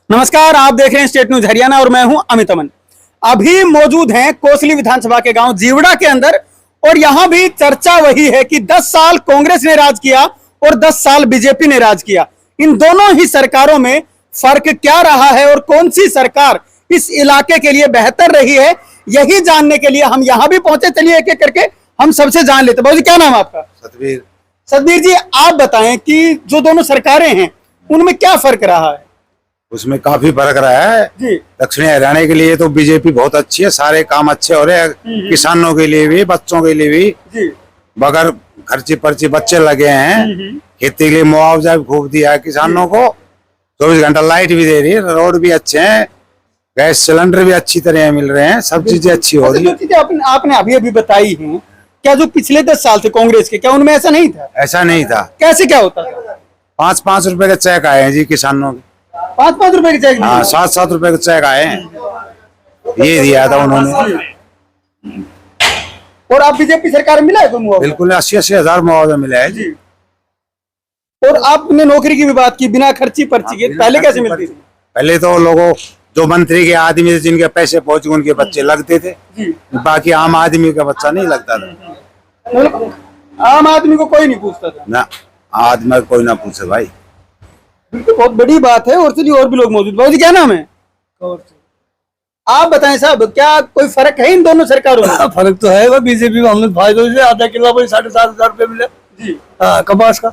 नमस्कार, आप देख रहे हैं स्टेट न्यूज हरियाणा और मैं हूं अमित अमन। अभी मौजूद हैं कोसली विधानसभा के गांव जीवड़ा के अंदर और यहां भी चर्चा वही है कि 10 साल कांग्रेस ने राज किया और 10 साल बीजेपी ने राज किया। इन दोनों ही सरकारों में फर्क क्या रहा है और कौन सी सरकार इस इलाके के लिए बेहतर रही है, यही जानने के लिए हम यहां भी पहुंचे। चलिए एक एक करके हम सबसे जान लेते। बाबू जी, क्या नाम है आपका? सतबीर। सतबीर जी, आप बताएं कि जो दोनों सरकारें हैं उनमें क्या फर्क रहा है? उसमें काफी फर्क रहा है जी। दक्षिणी हरियाणा के लिए तो बीजेपी बहुत अच्छी है, सारे काम अच्छे हो रहे हैं, किसानों के लिए भी, बच्चों के लिए भी। जी। बगैर खर्ची पर्ची बच्चे लगे हैं, खेती के लिए मुआवजा भी खूब दिया है किसानों को, 24 घंटा लाइट भी दे रही है, रोड भी अच्छे हैं, गैस सिलेंडर भी अच्छी तरह मिल रहे हैं, सब चीजें अच्छी हो रही है। आपने अभी अभी बताई है, क्या जो पिछले 10 साल थे कांग्रेस के, क्या उनमें ऐसा नहीं था? ऐसा नहीं था। कैसे क्या होता था? 5-5 रुपए के चेक आए हैं जी किसानों के। 5-5 रुपए के चेक? हाँ, 7-7 रुपए के चेक आए हैं, ये दिया था उन्होंने। और आप बीजेपी सरकार मिला है कोई मुआवजा? बिल्कुल 80-80 हजार मुआवजा मिला है जी। और आपने नौकरी की भी बात की, बिना खर्ची पर्ची के, पहले कैसे मिलती थी? पहले तो लोगों जो मंत्री के आदमी थे जिनके पैसे पहुंच गए उनके बच्चे लगते थे, बाकी आम आदमी का बच्चा नहीं लगता था। मतलब आम आदमी को कोई नहीं पूछता था ना, आदमी कोई ना पूछे भाई। बिल्कुल, बहुत बड़ी बात है। और चलिए, और भी लोग मौजूद। बाबू जी, क्या नाम है? आप बताएं साहब, क्या कोई फर्क है इन दोनों सरकारों में? फर्क तो है। वो बीजेपी में हमने फायदों से आधा किलो वही 7,500 रुपए मिले जी। हाँ, कपास का।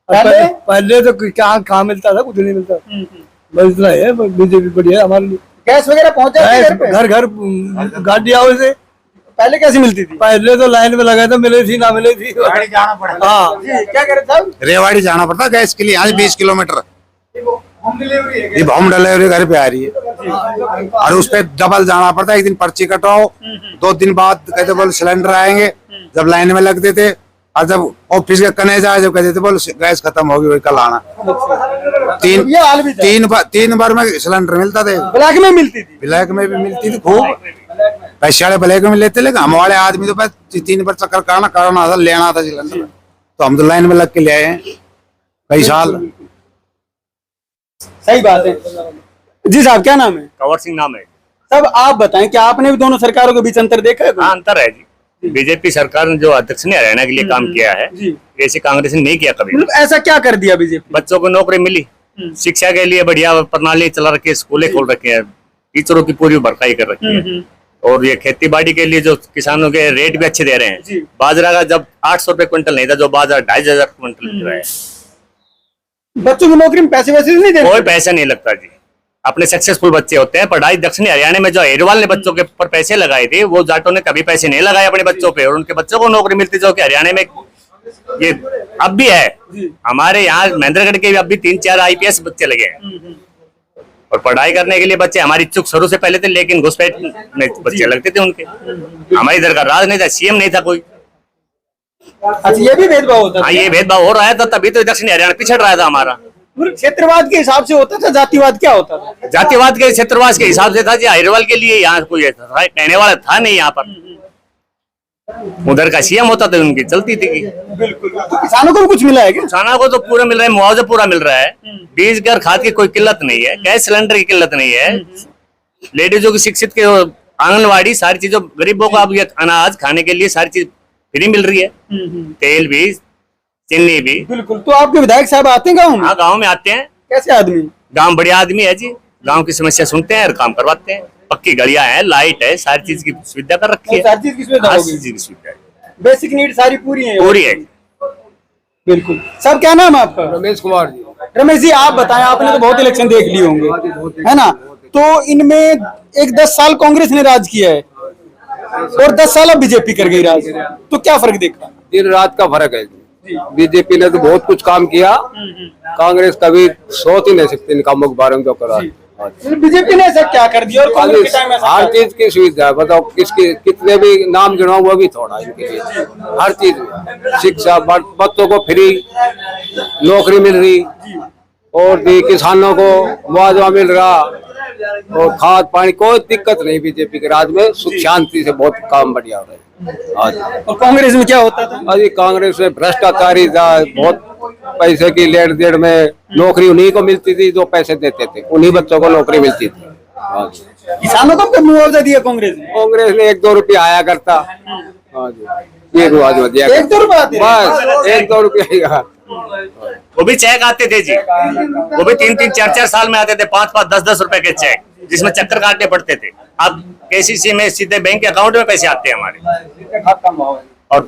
पहले तो क्या कहाँ मिलता था, कुछ नहीं मिलता। बस इतना है, बीजेपी बढ़िया हमारे लिए। गैस वगैरह पहुंचा घर घर गाड़ी आओ से। पहले कैसे मिलती थी? पहले तो लाइन में लगा था, मिले थी ना मिले थी। रेवाड़ी जाना पड़ता। हाँ, क्या करे साहब? रेवाड़ी जाना पड़ता गैस के लिए, यहाँ 20 किलोमीटर। ये होम डिलीवरी घर पे आ रही है और उस पे डबल जाना पड़ता है। एक दिन पर्ची कटाओ, 2 दिन बाद कहते बोल सिलेंडर आएंगे, जब लाइन में लगते थे। और जब ऑफिस के कने जाए जब कहते थे बोल गैस खत्म होगी, वही कल आना। 3 बार में सिलेंडर मिलता था। ब्लैक में मिलती थी? ब्लैक में भी मिलती थी खूब, पैसे वाले ब्लैक में लेते, लेकिन हम वाले आदमी तो बस 3 बार चक्कर करना था, लेना था सिलेंडर। तो हम तो लाइन में लग के ले आए हैं कई साल। सही बात है जी। साहब, क्या नाम है? कंवर सिंह नाम है। सब आप बताएं, क्या आपने भी दोनों सरकारों के बीच अंतर देखा है? हाँ, अंतर है जी। बीजेपी सरकार ने जो दक्षिणी हरियाणा के लिए काम किया है, जैसे कांग्रेस ने नहीं किया कभी। ऐसा क्या कर दिया बीजेपी? बच्चों को नौकरी मिली, शिक्षा के लिए बढ़िया प्रणाली चला रखी है, स्कूलें खोल रखे हैं, टीचरों की पूरी भरपाई कर रखी है। और ये खेती बाड़ी के लिए जो किसानों के रेट भी अच्छे दे रहे हैं। बाजरा का जब 800 रुपए क्विंटल नहीं था, जो बाजरा 2,500 क्विंटल मिल रहा है। बच्चों की नौकरी में पैसे वैसे नहीं देते? कोई पैसा नहीं लगता जी। अपने सक्सेसफुल बच्चे होते हैं। पढ़ाई दक्षिणी हरियाणा में जो अग्रवाल ने बच्चों के ऊपर पैसे लगाए थे, वो जाटों ने कभी पैसे नहीं लगाए अपने बच्चों पे, और उनके बच्चों को नौकरी मिलती जो कि हरियाणा में ये अब भी है। हमारे यहाँ महेंद्रगढ़ के भी अब भी 3-4 IPS बच्चे लगे हैं। और पढ़ाई करने के लिए बच्चे हमारी इच्छुक शुरू से पहले थे, लेकिन घुसपैठ में बच्चे लगते थे उनके। हमारे इधर का राज नहीं था, CM नहीं था कोई। अच्छा, ये भी भेदभाव होता था? हाँ, ये भेदभाव हो रहा है, तो तभी तो दक्षिणी हरियाणा पिछड़ रहा था हमारा। क्षेत्रवाद के हिसाब से होता था, जातिवाद क्या होता था? जातिवाद के क्षेत्रवाद के हिसाब से था जी। अग्रवाल के लिए यहाँ कोई कहने वाला था नहीं यहाँ पर। उधर का CM होता था, उनकी चलती थी। बिल्कुल। तो किसानों को भी कुछ मिला है क्या? किसानों को तो पूरा मिल रहा है, मुआवजा पूरा मिल रहा है, बीज घर खाद की कोई किल्लत नहीं है, गैस सिलेंडर की किल्लत नहीं है, लेडीजों की शिक्षित के आंगनवाड़ी सारी चीजों, गरीबों को अब ये अनाज खाने के लिए सारी चीज फ्री मिल रही है, तेल भी, चीनी भी। बिल्कुल। तो आपके विधायक साहब आते हैं गाँव में? हाँ, गाँव में आते हैं। कैसे आदमी? गाँव बढ़िया आदमी है जी। गाँव की समस्या सुनते हैं और काम करवाते हैं। पक्की गलियां हैं, लाइट है, सारी चीज की सुविधा कर रखी है। सारी चीज की सुविधा है, बेसिक नीड सारी पूरी है? पूरी है। बिल्कुल। सब, क्या नाम है आपका? रमेश कुमार जी। रमेश जी, आप बताएं, आपने तो बहुत इलेक्शन देख लिए होंगे, है ना? तो इनमें एक 10 साल कांग्रेस ने राज किया है और 10 साल अब बीजेपी कर गई राज, तो क्या फर्क देखा? दिन रात का फर्क है। बीजेपी ने तो बहुत कुछ काम किया, कांग्रेस कभी सोच ही नहीं सकती इन कामों के बारे में जो करा। बीजेपी ने ऐसा क्या कर दिया? और कांग्रेस के टाइम में हर चीज की सुविधा है, बताओ किसकी कितने भी नाम गिनाओ वो भी थोड़ा इनके लिए। हर चीज, शिक्षा, बच्चों को फ्री नौकरी मिल रही, और भी किसानों को मुआवजा मिल रहा, और खाद पानी कोई दिक्कत नहीं बीजेपी के राज में, सुख शांति से बहुत काम बढ़िया हो रहा है आज। और कांग्रेस में क्या होता था? अभी कांग्रेस में भ्रष्टाचारी था, बहुत पैसे की लेन देन में नौकरी उन्हीं को मिलती थी जो पैसे देते थे, उन्हीं बच्चों को नौकरी मिलती थी। आज किसानों को मुआवजा दिया कांग्रेस ने? कांग्रेस ने 1-2 रुपया आया करता, ये रुआज में दिया 1-2 रुपया आते थे? बस 1-2 रुपया। वो भी चेक आते थे जी, वो भी 3-3, 4-4 साल में आते थे, 5-5, 10-10 रुपए के चेक, जिसमें चक्कर काटने पड़ते थे। अब केसीसी में सीधे बैंक के अकाउंट में पैसे आते हैं हमारे, और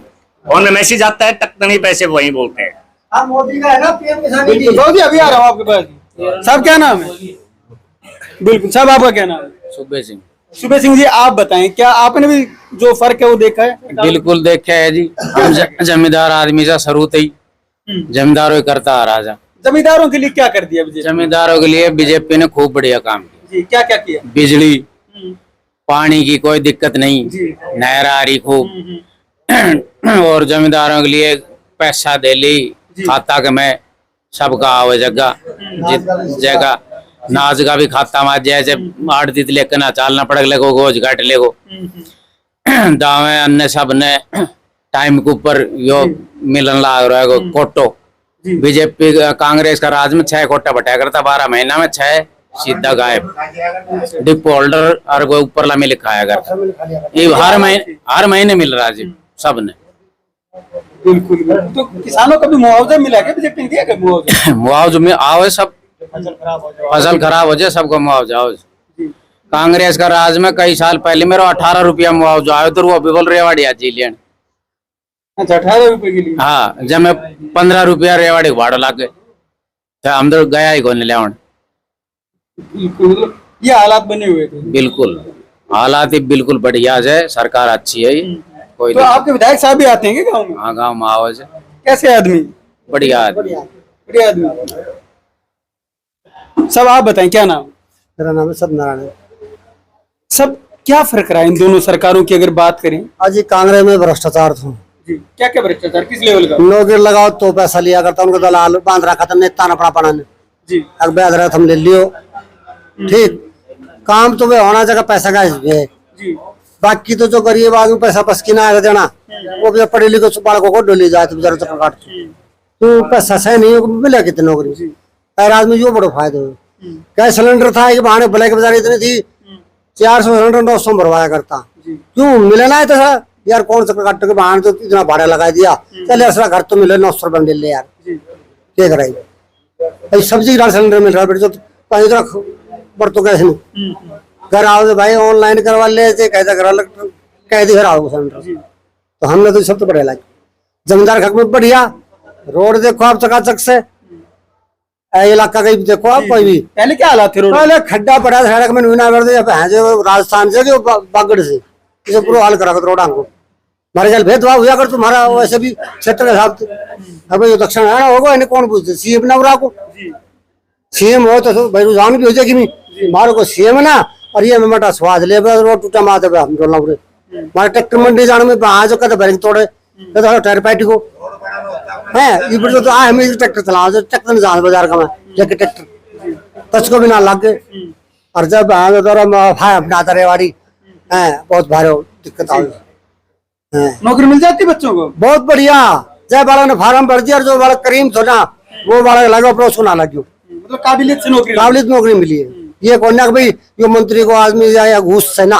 फोन में मैसेज आता है, टक नहीं पैसे वही बोलते हैं। मोदी का है ना पीएम किसान बिल्कुल जी, अभी आ रहा हूँ आपके पास। साहब क्या नाम है? बिल्कुल साहब, आपका क्या नाम है? सुबह सिंह। सुबह सिंह जी, आप बताएं, क्या आपने भी जो फर्क है वो देखा है? बिल्कुल देखा है जी, हम जमींदार आदमी से शुरू ही जमींदारों ही करता आ रहा। जमींदारों के लिए क्या कर दिया बीजेपी? जमींदारों के लिए बीजेपी ने खूब बढ़िया काम किया जी, क्या क्या किया? बिजली पानी की कोई दिक्कत नहीं, नहर आ रही खूब, और जमींदारों के लिए पैसा दे ली खाता के में सबका आवे जगह जगह नाज का भी खाता में जैसे 8 दिन लेकर ना चालना पड़ लगो गोज घाट लेगो दावे अन्य सब ने टाइम के ऊपर यो मिलन लाग रहा है कोटो। बीजेपी कांग्रेस का राज में 6 कोटा बटाया करता, 12 महीना में 6 सीधा गायब। डिपो होल्डर और कोई ऊपर ला में लिखाया करता, ये हर महीने मिल रहा जी सब ने। बिल्कुल। तो किसानों को भी मुआवजा मिला क्या? बीजेपी ने दिया क्या मुआवजा? मुआवजा में आवे सब, फसल खराब हो जाए सबको मुआवजा हो। कांग्रेस का राज में कई साल पहले मेरा 18 रुपया मुआवजा आया, तो वो भी बोल रेवाड़ी आज जी लेन। अच्छा, 18 रुपए के लिए? हाँ, जब मैं 15 रुपया रेवाड़ी भाड़ा लागे तो हम तो गया ही कोने लेवन। बिल्कुल, ये हालात बने हुए थे। बिल्कुल हालात ही बिल्कुल बढ़िया है, सरकार अच्छी है, कोई तो आपके विधायक साहब भी आते हैं क्या गाँव में? हाँ, गाँव में आवाज कैसे आदमी? बढ़िया आदमी। बढ़िया आदमी। सब आप बताएं, क्या नाम? मेरा नाम है सत्यनारायण। सब क्या फर्क रहा है इन दोनों सरकारों की अगर बात करें? आज ये कांग्रेस में भ्रष्टाचार था जी, क्या क्या भ्रष्टाचार, किस लेवल का? नौकरी लगाओ तो पैसा लिया करता, उनको दलाल बांध रखा था, नहीं ताना पड़ा पड़ा ने जी। अब ब्याज रहा हम ले लियो, ठीक काम तो वे होना जगह पैसा का है जी। बाकी तो जो गरीब आदमी पैसा पसकीना है देना, वो भी पढ़े लिखे बालकों को डोली जाए तो बेचारा चक्कर काट तो पैसा सही नहीं मिला कितनी नौकरी। हर आदमी जो बड़ो फायदा हो। गैस सिलेंडर था कि बहाने ब्लैक बाजार इतनी थी, 400 सिलेंडर 900 भरवाया करता, क्यों मिले ना तो यार कौन सा काट के बहाने तो इतना भाड़ा लगा दिया, चल ऐसा घर तो मिले 900 रुपए मिल ले यार, क्या कराई। सब्जी का सिलेंडर मिल रहा है बढ़ तो कैसे नहीं घर आओ तो भाई ऑनलाइन करवा ले, कैसा कह दी घर आओ सिलेंडर। तो हमने तो सब तो बढ़िया लगे, जमींदार खक में बढ़िया रोड देखो आप चकाचक से, इलाका का भी देखो आप कोई भी। पहले क्या हालात थे रोड? पहले खड्डा पड़ा था सड़क में, राजस्थान से बागड़ से इसे पूरा हाल करा रोड को हमारे जल भेदभाव हुआ कर तुम्हारा वैसे भी क्षेत्र के हिसाब से। अब ये दक्षिण हरियाणा होगा इन्हें कौन पूछते, सीएम ना उरा को सीएम हो तो भाई रुझान भी हो जाएगी नहीं, हमारे को सीएम ना और ये मटा स्वाद ले रोड टूटा माते हम डोलना पूरे हमारे ट्रैक्टर मंडी जाने में जो कहते बैरिंग तोड़े टायर पैटी को है ये तो हम ट्रैक्टर चला ट्रैक्टर नहीं जाना बाजार का मैं लेके ट्रैक्टर तच को भी ना लग गए। और जब अपना रेवाड़ी है बहुत भारी दिक्कत आ नौकरी मिल जाती बच्चों को? बहुत बढ़िया, जय बालक ने फार्म भर दिया और जो बालक करीम थो ना वो बालक लगा पर उसको ना लगे, मतलब काबिलियत से नौकरी, काबिलियत नौकरी मिली है। ये कौन ना भाई ये मंत्री को आदमी या घूस से ना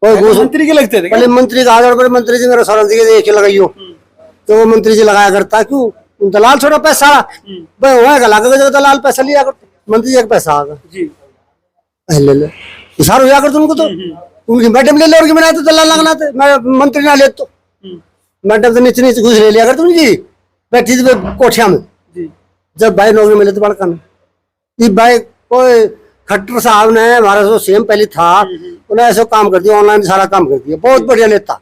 कोई घूस मंत्री के लगते थे? पहले मंत्री का आधार पर मंत्री जी मेरा सरन जी के लगाइयो तो वो मंत्री जी लगाया करता, क्यों दलाल छोड़ा पैसा लगा दलाल पैसा लिया करते, मंत्री जी का पैसा आगा जी ले ले इशार हो कर तुमको तो उनकी मैडम ले लो और बनाए तो दलाल लगना थे, मैं मंत्री ना ले तो मैडम तो नीचे नीचे घुस ले लिया कर तुम जी बैठी थी कोठिया में। जब भाई नौकरी मिले तो बड़का नहीं भाई कोई खट्टर साहब ने हमारा जो सीएम पहले था उन्हें ऐसा काम कर दिया, ऑनलाइन सारा काम कर दिया, बहुत बढ़िया नेता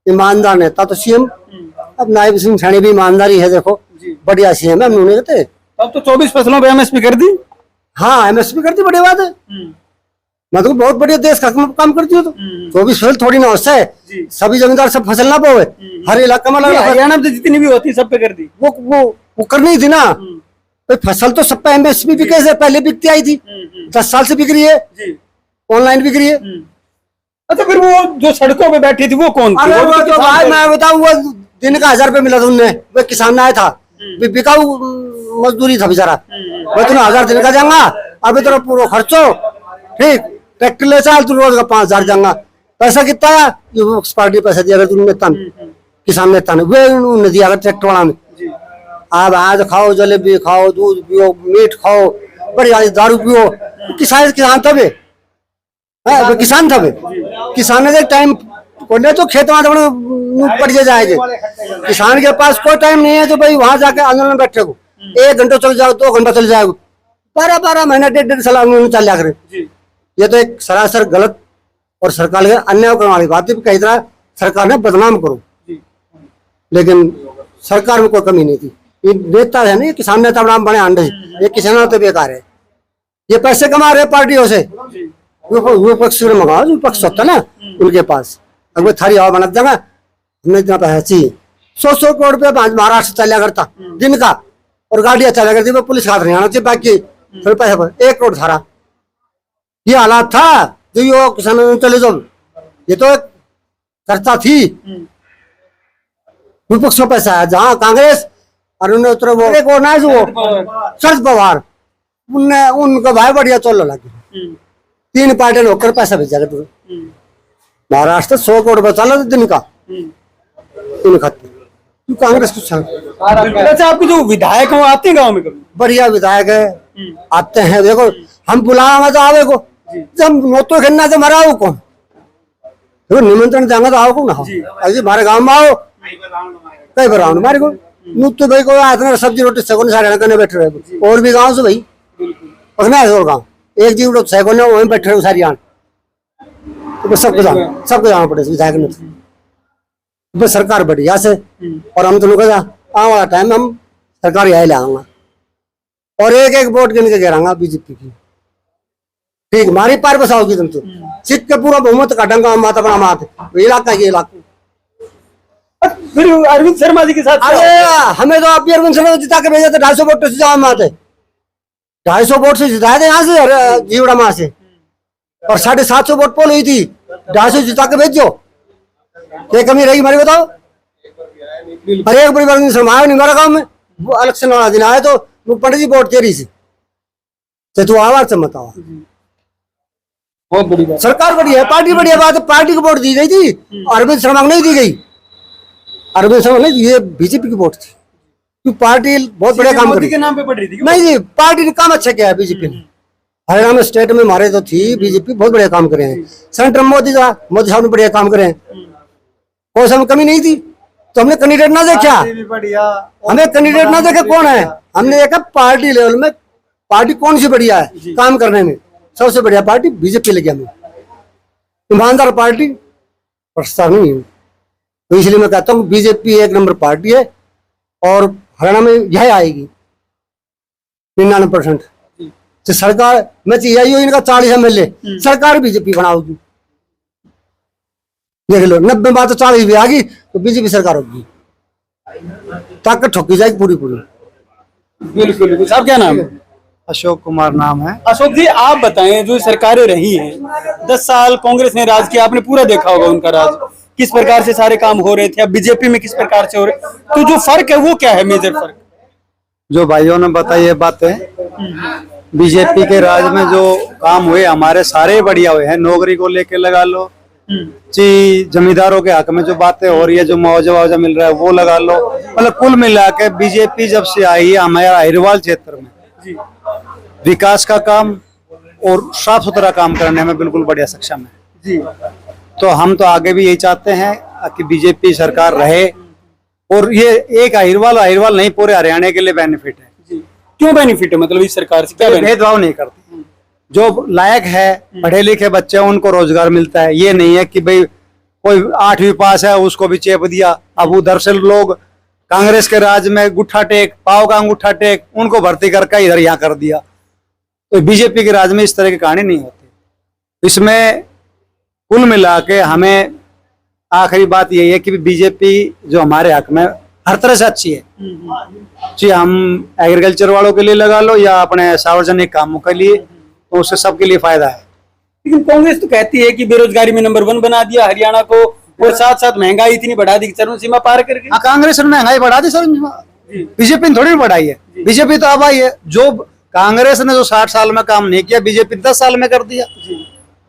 ईमानदार नेता। तो सीएम अब नायब सिंह सैनी भी ईमानदारी है, देखो बढ़िया सीएम है उन्होंने कहते। अब तो 24 फसलों पे एमएसपी कर दी। हाँ एमएसपी कर दी, बढ़िया बात है, मैं तो बहुत बढ़िया देश का काम करती हूँ। तो 24 फसल थोड़ी ना होता है, सभी जमींदार सब फसल ना पावे, हर इलाका में लगा। हरियाणा में जितनी भी होती सब पे कर दी, वो करनी थी ना, भाई फसल तो सब पे एमएसपी बिके से पहले बिकती आई थी, 10 साल से बिक रही है, ऑनलाइन बिक रही है। अच्छा, फिर वो जो सड़कों पे बैठी थी वो कौन थी? अरे वो वो तो तो किसान भाई थे। मैं बताऊं, वो दिन का 1000 रुपये मिला था उनने, वो किसान आया था, बिकाऊ मजदूरी था बेचारा, वो तुम्हें 1000 दिन का जाऊंगा, अभी तेरा पूरा खर्चो ठीक, ट्रैक्टर ले चल तू रोज का 5000 जाऊंगा, पैसा कितना है? ये विपक्ष पार्टी पैसा दिया, अगर तुमने तन किसान नेता ने वे उन्होंने दिया ट्रैक्टर वाला ने। आप आज खाओ, जलेबी खाओ, दूध पियो, मीट खाओ, बढ़िया दारू पियो, किसान था वे, किसान था वे, किसान ने टाइम कोने तो खेत में पड़ जाएंगे, किसान के पास कोई टाइम नहीं है तो भाई वहां जाके आंदोलन में बैठे को 1 घंटा चल जाओ, 2 घंटा चल जाओ, 12 महीना 1.5 साल आंदोलन चल जाकर। ये तो एक सरासर गलत और सरकार के अन्याय करने वाली बात है। कई तरह सरकार ने बदनाम करो, लेकिन सरकार में कोई कमी नहीं थी। ये नेता है ना, किसान नेता नाम बने अंडे, ये किसानों तो बेकार है, ये पैसे कमा रहे पार्टियों से, विपक्ष में मंगाओ, विपक्ष होता ना उनके पास, अगर थारी हवा बना देगा, हमने इतना पैसा चाहिए, 100 करोड़ रुपया महाराष्ट्र चला करता दिन का, और गाड़ियां चला करती, वो पुलिस हाथ नहीं आना चाहिए, बाकी फिर पैसा 1 करोड़ थारा, ये हालात था जो यो किसानों ने चले जाओ, ये तो एक चर्चा थी। विपक्ष में पैसा है, जहाँ कांग्रेस और उन्हें उत्तर वो एक और ना जो शरद पवार, उनने उनका भाई बढ़िया चल लगे, 3 पार्टी ने होकर पैसा भेजा कर, महाराष्ट्र 100 करोड़ रुपया चला दिन का, इन खाते कांग्रेस कुछ। अच्छा, आपके जो विधायक हैं वो आते हैं गाँव में कभी? बढ़िया विधायक है, आते हैं, देखो हम बुलावा तो आवे को, जब नोतो खेलना तो मरा हो कौन, देखो निमंत्रण देंगे तो आओ को ना, अजी हमारे गाँव में आओ, कई बार आओ हमारे को, तो भाई को इतना सब्जी रोटी सगुन सारे करने बैठे रहे, और भी गाँव से भाई, उसमें और गाँव एक जीव लोग सैकों वहीं बैठे रहे सारी आन, तो सबको जाना पड़े विधायक ने, बस सरकार बढ़िया से, और हम तो लोग आने वाला टाइम हम सरकार यही ले आऊंगा, और एक वोट गिन के गिराऊंगा बीजेपी की, ठीक हमारी पार बसाओगी तुम तो, सीट के पूरा बहुमत काटेंगे हम, माता बना माते इलाका ये इलाका। फिर अरविंद शर्मा जी के साथ अरे हमें तो आप भी अरविंद शर्मा जिता के भेजे थे, 250 वोट से जाओ माते, 250 वोट से जिताए थे यहाँ से जीवड़ा माँ से, और 750 वोट पोल हुई थी, 250 जिता के भेजो, क्या कमी रहेगी हमारी बताओ? हर एक परिवार ने समाया नहीं हमारा गाँव में, वो इलेक्शन वाला दिन आए तो वो पंडित जी वोट तेरी से तू आवाज से मत आवा, बहुत बड़ी बात। सरकार बढ़िया है, पार्टी बढ़िया, बात है, पार्टी को वोट दी गई थी, अरविंद शर्मा को नहीं दी गई, अरविंद शर्मा नहीं, ये बीजेपी की वोट थी, क्योंकि पार्टी बहुत बढ़िया काम मोदी करी। के नाम पे पड़ रही थी? नहीं जी, पार्टी ने काम अच्छा किया है बीजेपी ने, हरियाणा में स्टेट में हमारे तो थी बीजेपी, बहुत बढ़िया काम करे हैं, सेंटर में मोदी साहब ने बढ़िया काम करे हैं, कोई समय कमी नहीं थी, तो हमने कैंडिडेट ना देखा, हमें कैंडिडेट ना देखे कौन है, हमने देखा पार्टी लेवल में पार्टी कौन सी बढ़िया है काम करने में, सबसे बढ़िया पार्टी बीजेपी लगी हमें, ईमानदार पार्टी, भ्रष्टाचार नहीं है, तो इसलिए मैं कहता हूँ बीजेपी 1 नंबर पार्टी है, और हरियाणा में यह आएगी 99%। तो सरकार में यही हो, इनका 40 MLA सरकार बीजेपी बनाओगी, देख लो 90 बात तो 40 भी आ गई तो बीजेपी सरकार होगी, ताकत ठोकी जाएगी पूरी। बिल्कुल। साहब क्या नाम है? अशोक कुमार नाम है। अशोक जी, आप बताएं, जो सरकारें रही हैं 10 साल कांग्रेस ने राज किया, आपने पूरा देखा होगा उनका राज, किस प्रकार से सारे काम हो रहे थे, अब बीजेपी में किस प्रकार से हो रहे, तो जो फर्क है वो क्या है, मेजर फर्क? जो भाइयों ने बताई ये बातें, बीजेपी के राज में जो काम हुए हमारे सारे बढ़िया हुए हैं, नौकरी को लेके लगा लो जी, जमींदारों के हक में जो बातें हो रही है, जो मुआवजा मिल रहा है वो लगा लो, मतलब कुल मिला के बीजेपी जब से आई है हमारे अहिरवाल क्षेत्र में विकास का काम और साफ सुथरा काम करने में बिल्कुल बढ़िया सक्षम है जी। तो हम तो आगे भी यही चाहते हैं कि बीजेपी सरकार रहे, और ये एक अहिरवाल नहीं पूरे हरियाणा के लिए बेनिफिट है। क्यों बेनिफिट है, मतलब इस सरकार से क्या बेनिफिट? भेदभाव नहीं करती, जो लायक है पढ़े लिखे बच्चे उनको रोजगार मिलता है, ये नहीं है कि भाई कोई 8वीं पास है उसको भी चेप दिया। अब उधर से लोग कांग्रेस के राज में गुट्ठा टेक, पाव का अंगूठा टेक, उनको भर्ती करके इधर यहाँ कर दिया। तो बीजेपी के राज में इस तरह की कहानी नहीं होती। इसमें कुल मिला के हमें आखिरी बात यही है कि बीजेपी जो हमारे हक में हर तरह से अच्छी है जी। हम एग्रीकल्चर वालों के लिए लगा लो या अपने सार्वजनिक कामों के लिए, तो उससे सबके लिए फायदा है। लेकिन कांग्रेस तो कहती है कि बेरोजगारी में नंबर 1 बना दिया हरियाणा को, और साथ साथ महंगाई इतनी बढ़ा दी कि चरम सीमा पार कर गई। हाँ, कांग्रेस ने महंगाई बढ़ा दी सर, बीजेपी ने थोड़ी बढ़ाई है। बीजेपी तो अब आई है, जो कांग्रेस ने जो 60 साल में काम नहीं किया, बीजेपी 10 साल में कर दिया।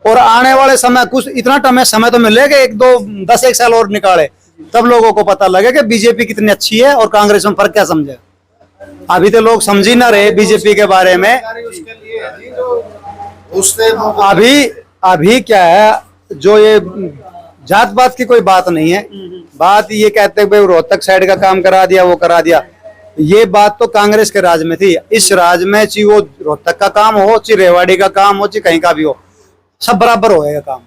और आने वाले समय कुछ इतना समय तो मिलेगा, 1 साल और निकाले, तब लोगों को पता लगेगा कि बीजेपी कितनी अच्छी है और कांग्रेस में फर्क क्या समझे। अभी तो लोग समझ ही ना रहे बीजेपी के बारे में। अभी क्या है, जो ये जात पात की कोई बात नहीं है, बात ये कहते हैं भाई रोहतक साइड का काम करा दिया, वो करा दिया, ये बात तो कांग्रेस के राज में थी। इस राज में चाहे वो रोहतक का काम हो, चाहे रेवाड़ी का काम हो, चाहे कहीं का भी हो, सब बराबर होएगा काम।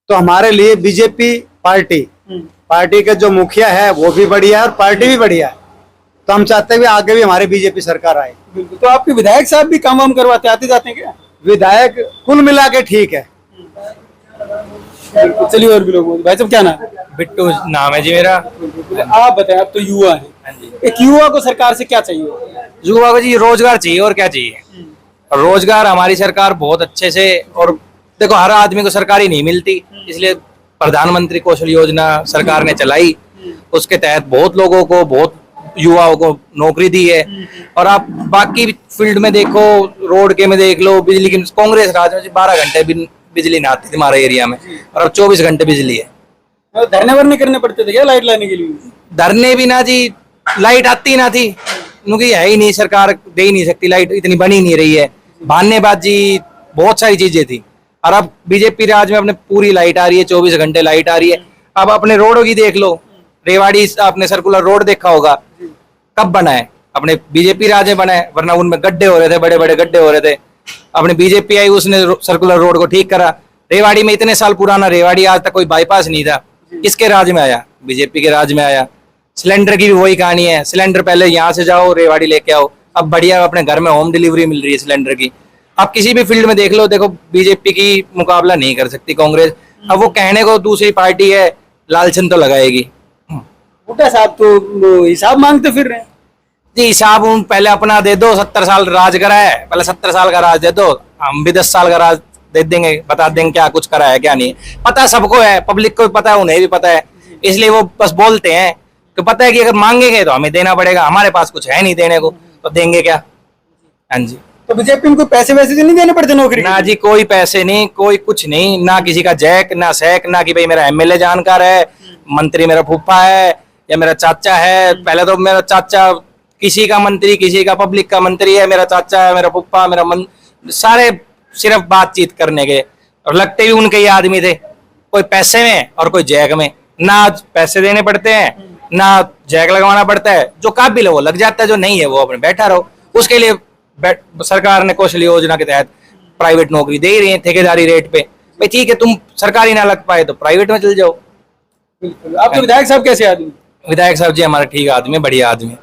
तो हमारे लिए बीजेपी पार्टी के जो मुखिया है वो भी बढ़िया है और पार्टी भी बढ़िया है, तो हम चाहते हैं कि आगे भी हमारी बीजेपी सरकार आए। तो आपके विधायक साहब भी काम वाम करवाते आते जाते हैं क्या? विधायक कुल मिला के ठीक है। चलिए और भी लोग भाई साहब, क्या नाम है? बिट्टू नाम है जी मेरा। आप बताएं, आप तो युवा हैं, एक युवा को सरकार से क्या चाहिए? युवा को जी रोजगार चाहिए, और क्या चाहिए। रोजगार हमारी सरकार बहुत अच्छे से, और देखो हर आदमी को सरकारी नहीं मिलती, इसलिए प्रधानमंत्री कौशल योजना सरकार ने चलाई, उसके तहत बहुत लोगों को, बहुत युवाओं को नौकरी दी है। और आप बाकी फील्ड में देखो, रोड के में देख लो, बिजली की, कांग्रेस राज में 12 घंटे बिजली ना आती थी हमारे एरिया में, और अब 24 घंटे बिजली है। धरने वरने करने पड़ते थे क्या लाइट लाने के लिए? धरने भी ना जी, लाइट आती ना थी, क्योंकि है ही नहीं, सरकार दे ही नहीं सकती, लाइट इतनी बनी नहीं रही है, बहानेबाजी बहुत सारी चीजें थी। और अब बीजेपी राज में अपने पूरी लाइट आ रही है, 24 घंटे लाइट आ रही है। अब अपने रोडों की देख लो, रेवाड़ी आपने सर्कुलर रोड देखा होगा, कब बना है? अपने बीजेपी राज में बना है, वरना उनमें गड्ढे हो रहे थे, बड़े बड़े गड्ढे हो रहे थे। अपने बीजेपी आई, उसने सर्कुलर रोड को ठीक करा। रेवाड़ी में इतने साल पुराना रेवाड़ी, आज तक कोई बाईपास नहीं था, किसके राज में आया? बीजेपी के राज में आया। सिलेंडर की भी वही कहानी है, सिलेंडर पहले यहाँ से जाओ रेवाड़ी लेके आओ, अब बढ़िया अपने घर में होम डिलीवरी मिल रही है सिलेंडर की। आप किसी भी फील्ड में देख लो, देखो बीजेपी की मुकाबला नहीं कर सकती कांग्रेस। अब वो कहने को दूसरी पार्टी है, लालचन तो लगाएगी। बूटा साहब तो हिसाब मांगते फिर रहे हैं जी। हिसाब पहले अपना दे दो, 70 साल राज करा है, पहले 70 साल का राज दे दो, हम भी 10 साल का राज दे देंगे, बता देंगे क्या कुछ करा है क्या नहीं। पता सबको है, पब्लिक को भी पता है, उन्हें भी पता है, इसलिए वो बस बोलते हैं कि पता है कि अगर मांगेंगे तो हमें देना पड़ेगा, हमारे पास कुछ है नहीं देने को, तो देंगे क्या? हाँ जी। तो बीजेपी को पैसे वैसे तो नहीं देने पड़ते नौकरी? ना जी, कोई पैसे नहीं, कोई कुछ नहीं, ना किसी का जैक ना सैक, ना कि भाई मेरा एमएलए जानकार है, मंत्री मेरा फूफा है या मेरा चाचा है। पहले तो मेरा चाचा किसी का मंत्री, किसी का पब्लिक का मंत्री है, मेरा चाचा है, मेरा फूफा, मेरा सारे सिर्फ बातचीत करने के, और लगते भी उनके ही आदमी थे, कोई पैसे में और कोई जैक में। ना पैसे देने पड़ते हैं, ना जैक लगवाना पड़ता है, जो काबिल है वो लग जाता है, जो नहीं है वो अपने बैठा रहो। उसके लिए सरकार ने कौशल योजना के तहत प्राइवेट नौकरी दे ही रही है ठेकेदारी रेट पे। भाई ठीक है, तुम सरकारी ना लग पाए तो प्राइवेट में चल जाओ। आपके विधायक साहब कैसे आदमी? विधायक साहब जी हमारे ठीक आदमी, बढ़िया आदमी,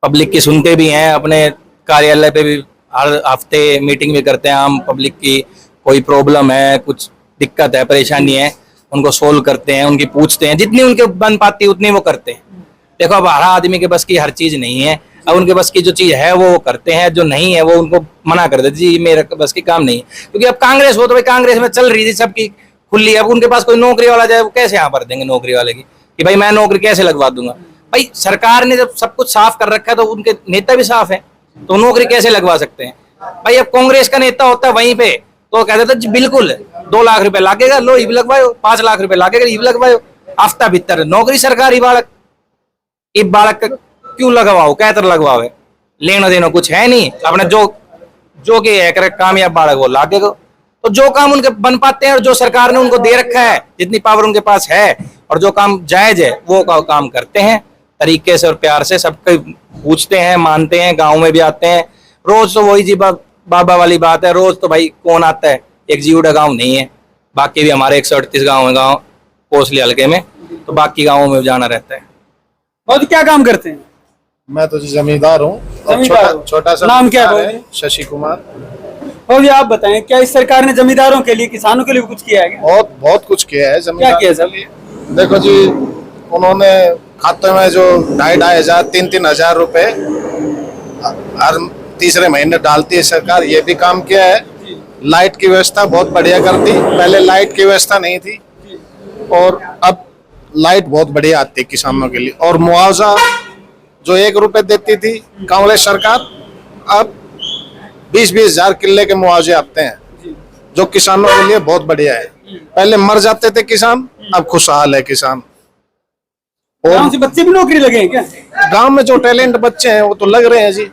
पब्लिक की सुनते भी हैं, अपने कार्यालय पे भी हर हफ्ते मीटिंग भी करते हैं हम। पब्लिक की कोई प्रॉब्लम है, कुछ दिक्कत है, परेशानी है, उनको सोल्व करते हैं, उनकी पूछते हैं, जितनी उनके बन पाती है उतनी वो करते हैं। देखो अब हर आदमी के बस की हर चीज नहीं है, अब उनके बस की जो चीज है वो करते हैं, जो नहीं है वो उनको मना कर देते, जी मेरे बस की काम नहीं है। क्योंकि अब कांग्रेस हो तो भाई कांग्रेस में चल रही थी सबकी खुली, अब उनके पास कोई नौकरी वाला जाए, वो कैसे यहाँ पर देंगे नौकरी वाले की कि भाई मैं नौकरी कैसे लगवा दूंगा? भाई सरकार ने जब सब कुछ साफ कर रखा है तो उनके नेता भी साफ है, तो नौकरी कैसे लगवा सकते हैं? भाई अब कांग्रेस का नेता होता है वहीं पे तो कहते थे बिल्कुल 2 लाख रुपए लागेगा, लो ये भी लगवाओ, 5 लाख रुपए लागेगा, ये भी लगवाओ, हफ्ता भीतर नौकरी सरकारी बालक, ये बालक क्यों लगवाओ, क्या तर लगवाओ, लेना देना कुछ है नहीं, अपना जो कि है कामयाब बालक वो लागेगा। तो जो काम उनके बन पाते हैं और जो सरकार ने उनको दे रखा है, जितनी पावर उनके पास है और जो काम जायज है वो काम करते हैं तरीके से और प्यार से, सबको पूछते हैं, मानते हैं, गाँव में भी आते हैं। रोज तो वही जी बाबा वाली बात है, रोज तो भाई कौन आता है, एक जीवड़ा गांव नहीं है, बाकी भी हमारे 138 गांव है, गांव कोसली हल्के में, तो बाकी गांवों में जाना रहता है। और क्या काम करते हैं? मैं तो जी जमींदार हूँ, छोटा सा नाम क्या है? शशि कुमार। और आप बताएं, क्या इस सरकार ने जमींदारों के लिए, किसानों के लिए कुछ किया है क्या? बहुत कुछ किया है क्या किया जमींदारों के लिए। देखो जी, उन्होंने खाते में जो 2,500 3,000 रुपए हर तीसरे महीने डालती है सरकार, ये भी काम किया है। लाइट की व्यवस्था बहुत बढ़िया करती, पहले लाइट की व्यवस्था नहीं थी और अब लाइट बहुत बढ़िया आती है किसानों के लिए। और मुआवजा जो 1 रुपए देती थी कांग्रेस सरकार, अब 20-20 हजार किले के मुआवजे आते हैं, जो किसानों के लिए बहुत बढ़िया है। पहले मर जाते थे किसान, अब खुशहाल है किसान। गांव से बच्चे भी नौकरी लगे हैं क्या? गांव में जो टैलेंट बच्चे हैं वो तो लग रहे हैं जी,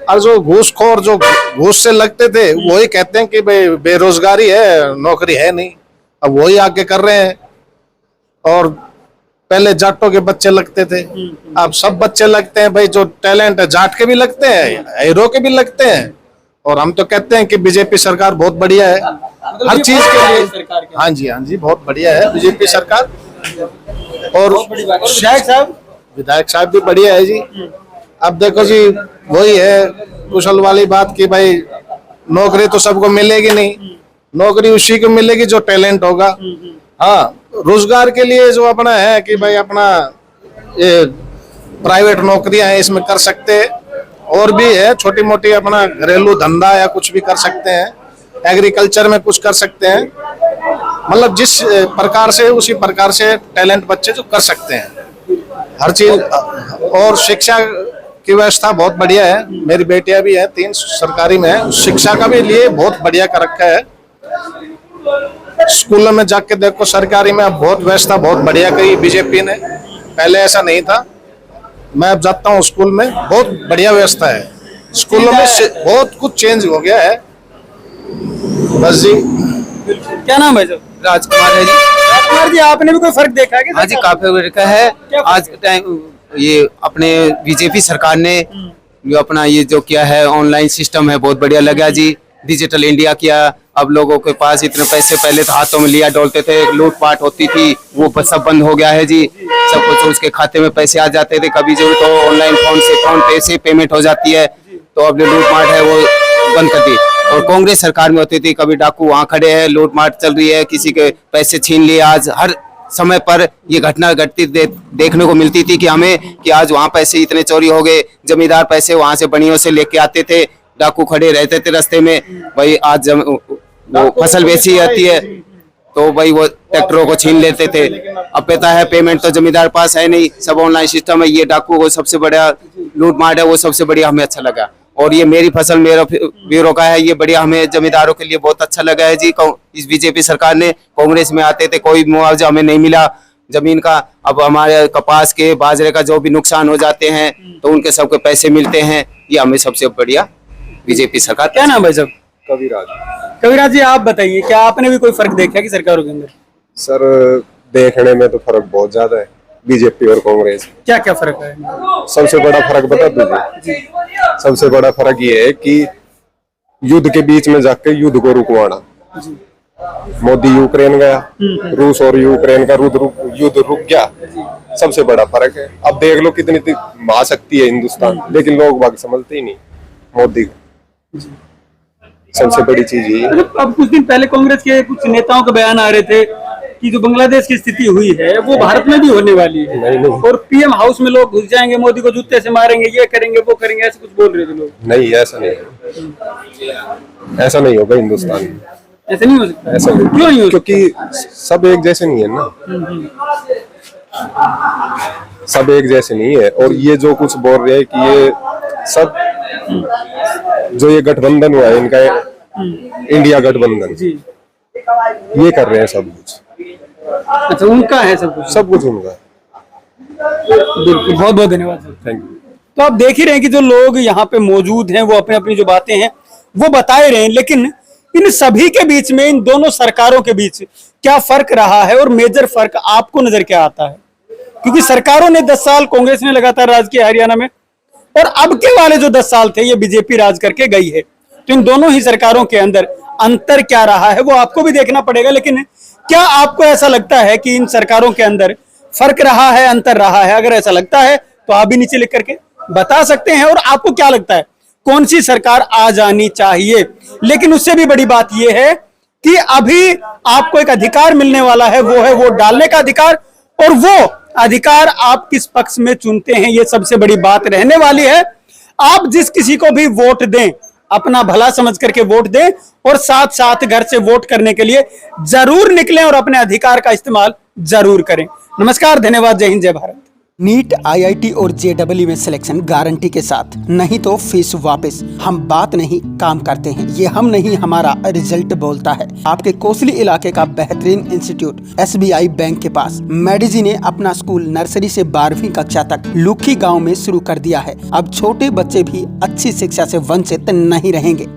और जो घूसखोर जो घूस से लगते थे वही कहते हैं कि भाई बेरोजगारी है, नौकरी है नहीं, अब वही आके कर रहे हैं। और पहले जाटों के बच्चे लगते थे, अब सब बच्चे लगते हैं भाई, जो टैलेंट है जाट के भी लगते हैं, हीरो के भी लगते हैं। और हम तो कहते हैं कि बीजेपी सरकार बहुत बढ़िया है हर चीज के लिए। हाँ जी बहुत बढ़िया है बीजेपी सरकार। और विधायक साहब भी बढ़िया है जी। अब देखो जी वही है कुशल वाली बात कि भाई नौकरी तो सबको मिलेगी नहीं, नौकरी उसी को मिलेगी जो टैलेंट होगा। हाँ, रोजगार के लिए जो अपना है कि भाई अपना ये प्राइवेट नौकरियां हैं इसमें कर सकते हैं, और भी है छोटी मोटी अपना घरेलू धंधा या कुछ भी कर सकते हैं, एग्रीकल्चर में कुछ कर सकते हैं, मतलब जिस प्रकार से उसी प्रकार से टैलेंट बच्चे जो कर सकते हैं हर चीज। और शिक्षा की व्यवस्था बहुत बढ़िया है, मेरी बेटियां भी हैं 3 सरकारी में है, शिक्षा का भी लिए बहुत बढ़िया कर रखा है। स्कूलों में जाके देखो सरकारी में बहुत व्यवस्था बहुत बढ़िया करी बीजेपी ने, पहले ऐसा नहीं था। मैं अब जाता हूँ स्कूल में, बहुत बढ़िया व्यवस्था है स्कूलों में, बहुत कुछ चेंज हो गया है। बस जी। क्या नाम है सर? राजकुमार है जी। राजकुमार जी, आपने भी कोई फर्क देखा है क्या? हाँ जी, काफी फर्क है। आज टाइम ये अपने बीजेपी सरकार ने जो अपना ये जो किया है ऑनलाइन सिस्टम है बहुत बढ़िया लगा जी। डिजिटल इंडिया किया, अब लोगों के पास इतने पैसे पहले तो हाथों में लिया डोलते थे, लूटपाट होती थी, वो सब बंद हो गया है जी। सब कुछ उसके खाते में पैसे आ जाते थे, कभी जो तो ऑनलाइन फोन पे से पेमेंट हो जाती है, तो अब जो लूटपाट है वो बंद कर दी। और कांग्रेस सरकार में होती थी कभी डाकू वहाँ खड़े हैं, लूटमार चल रही है, किसी के पैसे छीन लिए। आज हर समय पर ये घटना घटती देखने को मिलती थी कि हमें कि आज वहाँ पैसे इतने चोरी हो गए, जमींदार पैसे वहाँ से बनियों से लेके आते थे, डाकू खड़े रहते थे रास्ते में। भाई आज वो फसल बेची जाती है तो भाई वो ट्रैक्टरों को छीन लेते थे। अब पता है पेमेंट तो जमींदार पास है नहीं, सब ऑनलाइन सिस्टम है। ये डाकू को सबसे बड़ा लूटमार है, वो सबसे बढ़िया हमें अच्छा लगा। और ये मेरी फसल मेरा ब्यूरो का है, ये बढ़िया हमें जमींदारों के लिए बहुत अच्छा लगा है जी। इस बीजेपी सरकार ने, कांग्रेस में आते थे कोई मुआवजा हमें नहीं मिला जमीन का, अब हमारे कपास के बाजरे का जो भी नुकसान हो जाते हैं तो उनके सबके पैसे मिलते हैं। ये हमें सबसे बढ़िया बीजेपी सरकार। क्या नाम है सर? कविराज। कविराज जी, आप बताइए क्या आपने भी कोई फर्क देखा कि सरकारों के अंदर? सर देखने में तो फर्क बहुत ज्यादा है बीजेपी और कांग्रेस। क्या क्या फर्क है? सबसे बड़ा फर्क बता दीजिए। सबसे बड़ा फर्क ये है कि युद्ध के बीच में जाकर युद्ध को रुकवाना। मोदी यूक्रेन गया, रूस और यूक्रेन का युद्ध रुक गया, सबसे बड़ा फर्क है। अब देख लो कितनी महाशक्ति है हिंदुस्तान, लेकिन लोग बाग समझते ही नहीं मोदी को। सबसे बड़ी चीज ये। अब कुछ दिन पहले कांग्रेस के कुछ नेताओं के बयान आ रहे थे कि जो बांग्लादेश की स्थिति हुई है वो भारत में भी होने वाली है। नहीं। और पीएम हाउस में लोग घुस जाएंगे, मोदी को जूते से मारेंगे, ये करेंगे वो करेंगे, ऐसे कुछ बोल रहे थे लोग। नहीं, ऐसा नहीं, ऐसा नहीं होगा हिंदुस्तान में। ऐसे नहीं हो सकता। ऐसा नहीं, क्यों नहीं हो? क्योंकि सब एक जैसे नहीं है ना, सब एक जैसे नहीं है। और ये जो कुछ बोल रहे हैं कि ये सब जो ये गठबंधन हुआ है इनका, इंडिया गठबंधन, ये कर रहे हैं सब कुछ। अच्छा, उनका है सब कुछ उनका। बिल्कुल, बहुत बहुत धन्यवाद सर, थैंक यू। तो आप देख ही रहे हैं कि जो लोग यहाँ पे मौजूद हैं वो अपनी अपनी जो बातें हैं वो बता रहे हैं, लेकिन इन सभी के बीच में, इन दोनों सरकारों के बीच क्या फर्क रहा है और मेजर फर्क आपको नजर क्या आता है? क्योंकि सरकारों ने 10 साल, कांग्रेस ने लगातार राज किया हरियाणा में, और अब के वाले जो 10 साल थे ये बीजेपी राज करके गई है। तो इन दोनों ही सरकारों के अंदर अंतर क्या रहा है वो आपको भी देखना पड़ेगा। लेकिन क्या आपको ऐसा लगता है कि इन सरकारों के अंदर फर्क रहा है, अंतर रहा है? अगर ऐसा लगता है तो आप भी नीचे लिख करके बता सकते हैं। और आपको क्या लगता है कौन सी सरकार आ जानी चाहिए? लेकिन उससे भी बड़ी बात यह है कि अभी आपको एक अधिकार मिलने वाला है, वो है वोट डालने का अधिकार। और वो अधिकार आप किस पक्ष में चुनते हैं, ये सबसे बड़ी बात रहने वाली है। आप जिस किसी को भी वोट दें, अपना भला समझ करके वोट दें और साथ साथ घर से वोट करने के लिए जरूर निकलें और अपने अधिकार का इस्तेमाल जरूर करें। नमस्कार, धन्यवाद, जय हिंद, जय भारत। नीट, आईआईटी और जेईई में सिलेक्शन गारंटी के साथ, नहीं तो फीस वापस। हम बात नहीं काम करते हैं, ये हम नहीं हमारा रिजल्ट बोलता है। आपके कोसली इलाके का बेहतरीन इंस्टीट्यूट SBI बैंक के पास मेडिजी ने अपना स्कूल नर्सरी से 12वीं कक्षा तक लुखी गांव में शुरू कर दिया है। अब छोटे बच्चे भी अच्छी शिक्षा से वंचित नहीं रहेंगे।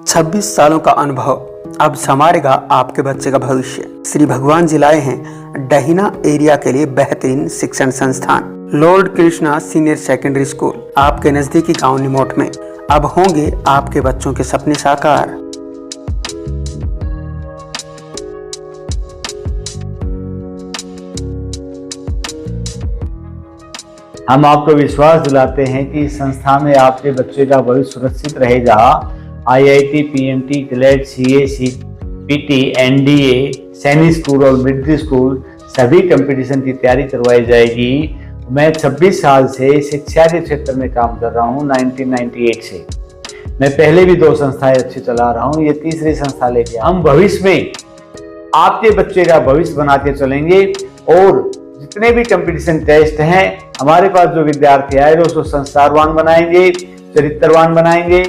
छब्बीस सालों का अनुभव अब संवारेगा आपके बच्चे का भविष्य। श्री भगवान जी लाए हैं डहीना एरिया के लिए बेहतरीन शिक्षण संस्थान Lord Krishna senior secondary school, आपके नजदीकी गांव निमोट में। अब होंगे आपके बच्चों के सपने साकार। हम आपको विश्वास दिलाते हैं कि इस संस्था में आपके बच्चे का भविष्य सुरक्षित रहेगा। IIT, PMT, ग्लेड, CA, CPT, NDA, Sainik school और मिलिट्री स्कूल सभी कंपटीशन की तैयारी करवाई जाएगी। मैं 26 साल से शिक्षा के क्षेत्र में काम कर रहा हूँ, 1998 से। मैं पहले भी 2 संस्थाएं अच्छी चला रहा हूँ, ये तीसरी संस्था लेके हम भविष्य में आपके बच्चे का भविष्य बनाते चलेंगे। और जितने भी कंपटीशन टेस्ट हैं, हमारे पास जो विद्यार्थी आए उसको संस्कारवान बनाएंगे, चरित्रवान बनाएंगे।